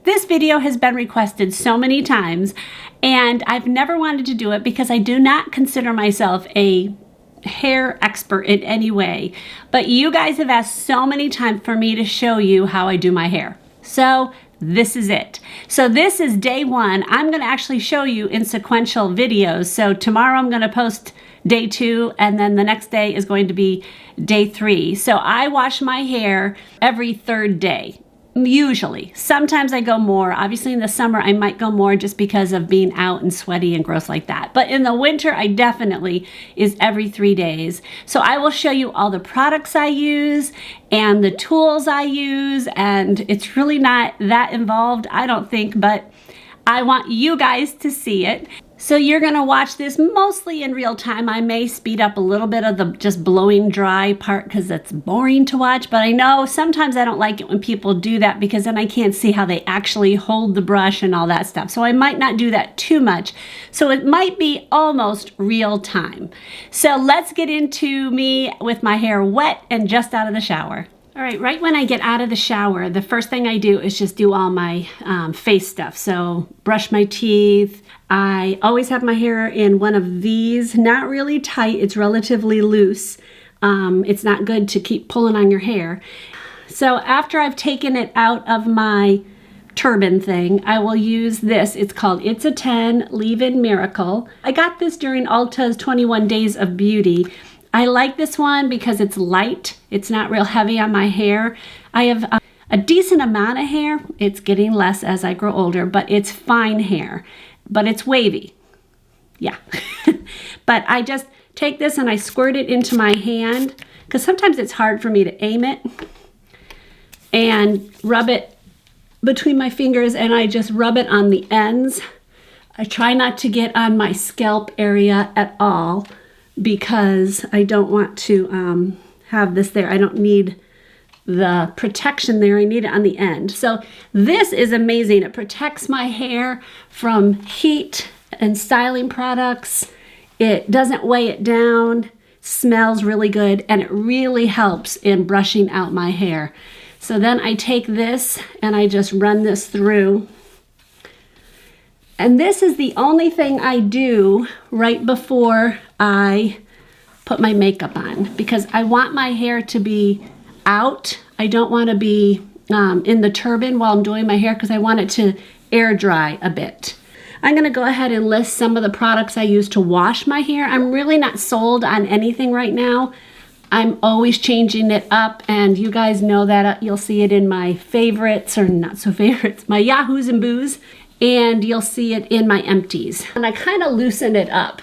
This video has been requested so many times, and I've never wanted to do it because I do not consider myself a hair expert in any way. But you guys have asked so many times for me to show you how I do my hair. So this is it. So this is day one. I'm going to actually show you in sequential videos. So tomorrow I'm going to post day 2, and then the next day is going to be day 3. So I wash my hair every 3rd day. Usually. Sometimes I go more. Obviously in the summer I might go more just because of being out and sweaty and gross like that. But in the winter I definitely is every 3 days. So I will show you all the products I use and the tools I use, and it's really not that involved, I don't think, but I want you guys to see it. So you're gonna watch this mostly in real time. I may speed up a little bit of the just blowing dry part because it's boring to watch, but I know sometimes I don't like it when people do that because then I can't see how they actually hold the brush and all that stuff. So I might not do that too much. So it might be almost real time. So let's get into me with my hair wet and just out of the shower. All right, right when I get out of the shower, the first thing I do is just do all my face stuff. So brush my teeth. I always have my hair in one of these, not really tight, it's relatively loose. It's not good to keep pulling on your hair. So after I've taken it out of my turban thing, I will use this. It's called It's a 10 Leave-In Miracle. I got this during Ulta's 21 Days of Beauty. I like this one because it's light. It's not real heavy on my hair. I have a decent amount of hair. It's getting less as I grow older, but it's fine hair, but it's wavy. Yeah. But I just take this and I squirt it into my hand because sometimes it's hard for me to aim it, and rub it between my fingers, and I just rub it on the ends. I try not to get on my scalp area at all, because I don't want to have this there. I don't need the protection there. I need it on the end. So this is amazing. It protects my hair from heat and styling products. It doesn't weigh it down, smells really good, and it really helps in brushing out my hair. So then I take this and I just run this through. And this is the only thing I do right before I put my makeup on, because I want my hair to be out. I don't want to be in the turban while I'm doing my hair because I want it to air dry a bit. I'm going to go ahead and list some of the products I use to wash my hair. I'm really not sold on anything right now. I'm always changing it up, and you guys know that. You'll see it in my favorites, or not so favorites, my Yahoos and Boos. And you'll see it in my empties. And I kind of loosen it up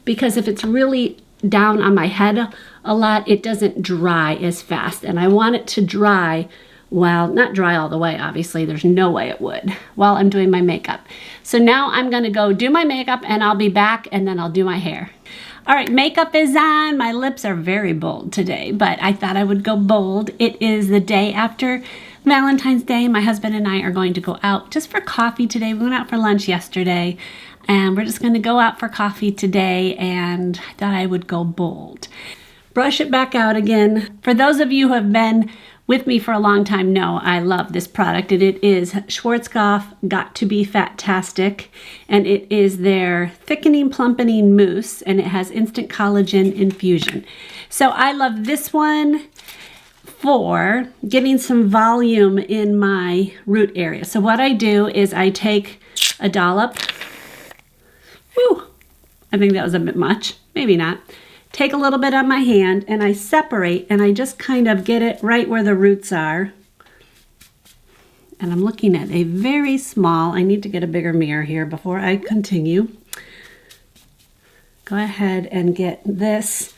because if it's really down on my head a lot, it doesn't dry as fast. And I want it to dry, well, not dry all the way, obviously, there's no way it would, while I'm doing my makeup. So now I'm gonna go do my makeup and I'll be back, and then I'll do my hair. All right, makeup is on. My lips are very bold today, but I thought I would go bold. It is the day after Valentine's Day. My husband and I are going to go out just for coffee today. We went out for lunch yesterday, and we're just going to go out for coffee today, and I thought I would go bold. Brush it back out again. For those of you who have been with me for a long time know I love this product, and it is Schwarzkopf Got to Be Fatastic, and it is their thickening plumpening mousse, and it has instant collagen infusion. So I love this one for getting some volume in my root area. So what I do is I take a dollop. Whew, I think that was a bit much, maybe not. Take a little bit on my hand and I separate, and I just kind of get it right where the roots are. And I'm looking at a very small, I need to get a bigger mirror here before I continue. Go ahead and get this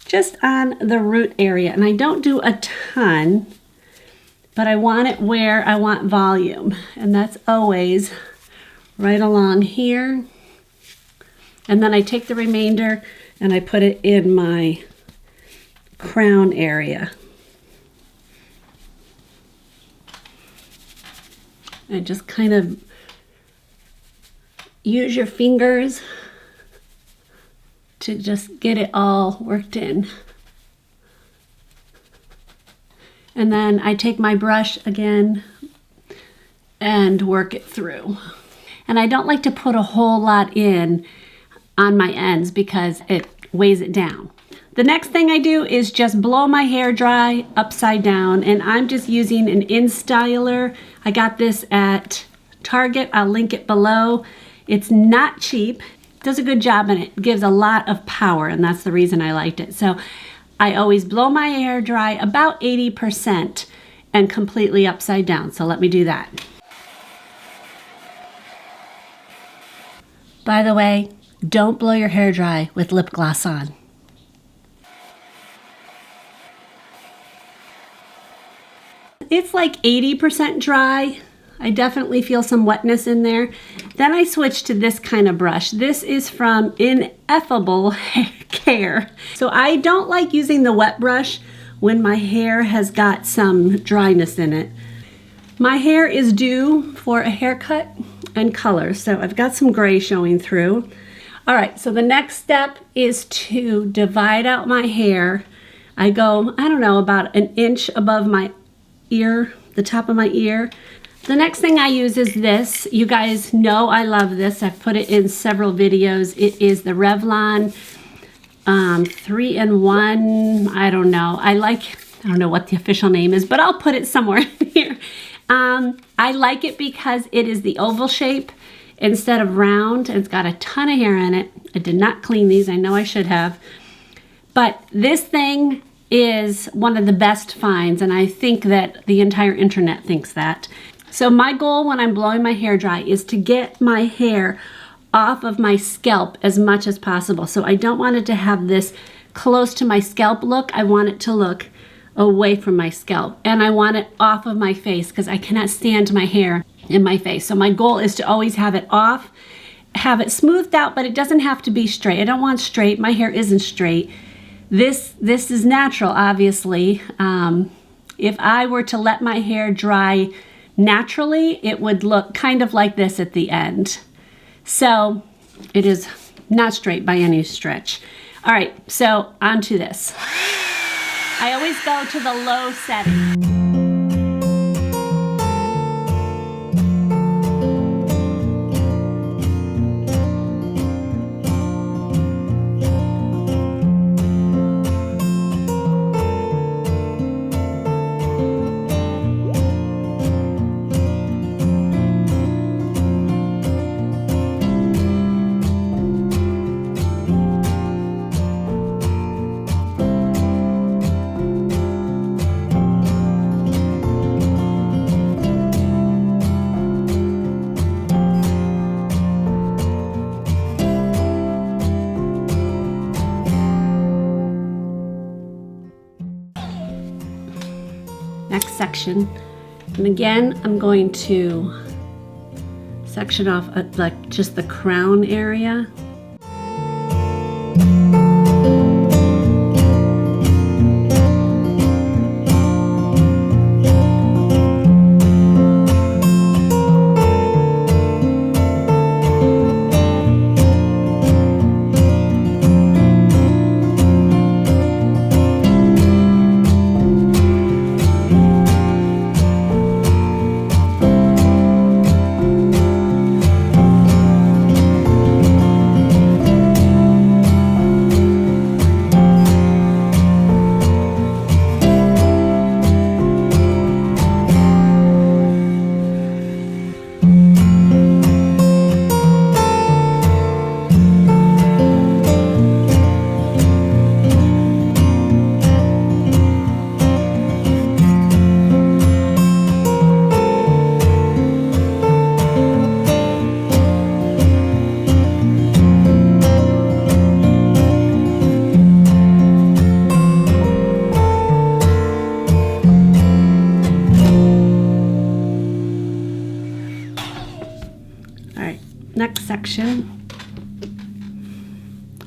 just on the root area. And I don't do a ton, but I want it where I want volume. And that's always right along here. And then I take the remainder and I put it in my crown area. And just kind of use your fingers to just get it all worked in. And then I take my brush again and work it through. And I don't like to put a whole lot in on my ends because it weighs it down. The next thing I do is just blow my hair dry upside down, and I'm just using an InStyler. I got this at Target. I'll link it below. It's not cheap. It does a good job, and it gives a lot of power, and that's the reason I liked it. So I always blow my hair dry about 80% and completely upside down. So let me do that. By the way, don't blow your hair dry with lip gloss on. It's like 80% dry. I definitely feel some wetness in there. Then I switched to this kind of brush. This is from Ineffable Care. So I don't like using the wet brush when my hair has got some dryness in it. My hair is due for a haircut and color, so I've got some gray showing through. All right, so the next step is to divide out my hair. I go, I don't know, about an inch above my ear, the top of my ear. The next thing I use is this. You guys know I love this. I've put it in several videos. It is the Revlon 3-in-1. I don't know. I don't know what the official name is, but I'll put it somewhere here. I like it because it is the oval shape instead of round. It's got a ton of hair in it. I did not clean these. I know I should have. But this thing is one of the best finds, and I think that the entire internet thinks that. So my goal when I'm blowing my hair dry is to get my hair off of my scalp as much as possible. So I don't want it to have this close to my scalp look. I want it to look away from my scalp, and I want it off of my face because I cannot stand my hair in my face. So my goal is to always have it off, have it smoothed out, but it doesn't have to be straight. I don't want straight. My hair isn't straight. This is natural, obviously. If I were to let my hair dry naturally, it would look kind of like this at the end. So it is not straight by any stretch. All right, so on to this. I always go to the low setting. Next section, and again I'm going to section off like just the crown area. Next section,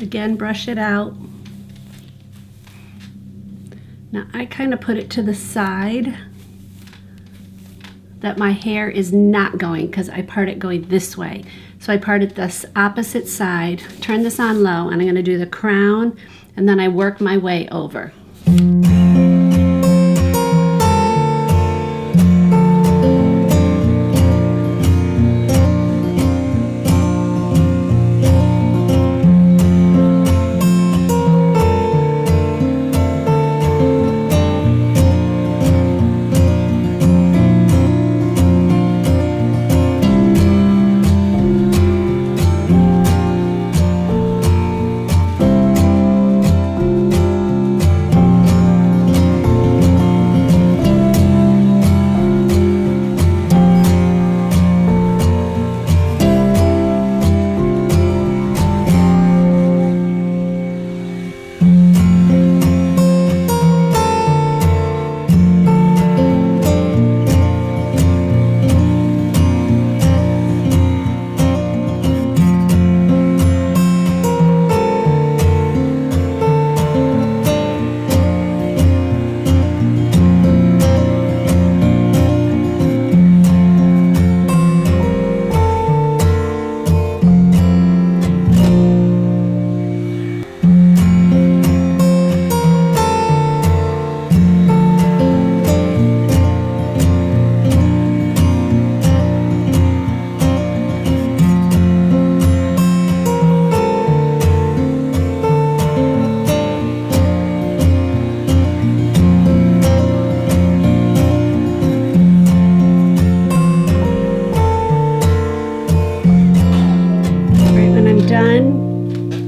again brush it out. Now I kind of put it to the side that my hair is not going, because I part it going this way. So I part it this opposite side, turn this on low, and I'm going to do the crown, and then I work my way over.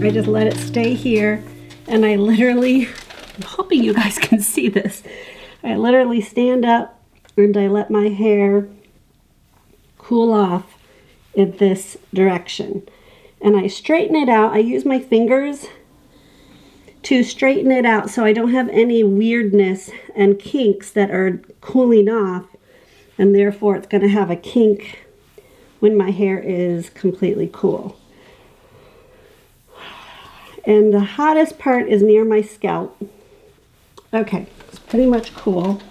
I just let it stay here, and I literally, I'm hoping you guys can see this, I literally stand up and I let my hair cool off in this direction. And I straighten it out. I use my fingers to straighten it out so I don't have any weirdness and kinks that are cooling off, and therefore it's going to have a kink when my hair is completely cool. And the hottest part is near my scalp. Okay, it's pretty much cool.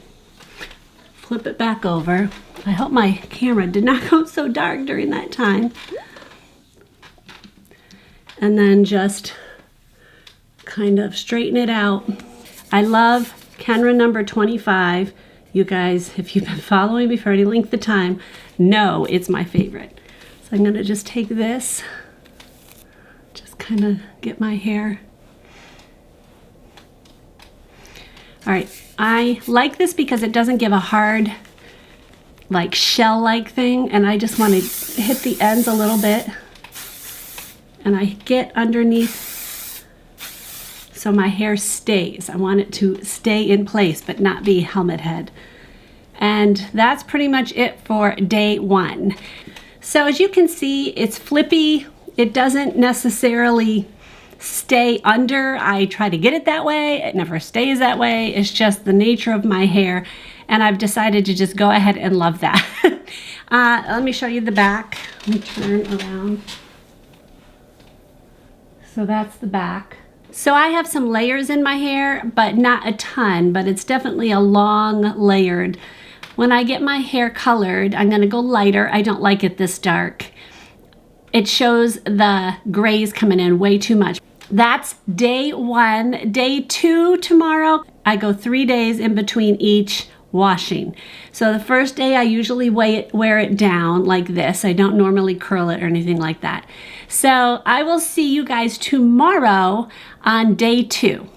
Flip it back over. I hope my camera did not go so dark during that time. And then just kind of straighten it out. I love Kenra number 25. You guys, if you've been following me for any length of time, know it's my favorite. So I'm gonna just take this, just kind of get my hair. All right, I like this because it doesn't give a hard, like shell-like thing, and I just want to hit the ends a little bit, and I get underneath so my hair stays. I want it to stay in place but not be helmet head. And that's pretty much it for day 1. So as you can see, it's flippy. It doesn't necessarily stay under. I try to get it that way. It never stays that way. It's just the nature of my hair, and I've decided to just go ahead and love that. Let me show you the back. Let me turn around. So that's the back. So I have some layers in my hair, but not a ton, but it's definitely a long layered. When I get my hair colored, I'm gonna go lighter. I don't like it this dark. It shows the grays coming in way too much. That's day 1. Day 2 tomorrow, I go 3 days in between each washing. So the first day I usually wear it down like this. I don't normally curl it or anything like that. So I will see you guys tomorrow on day 2.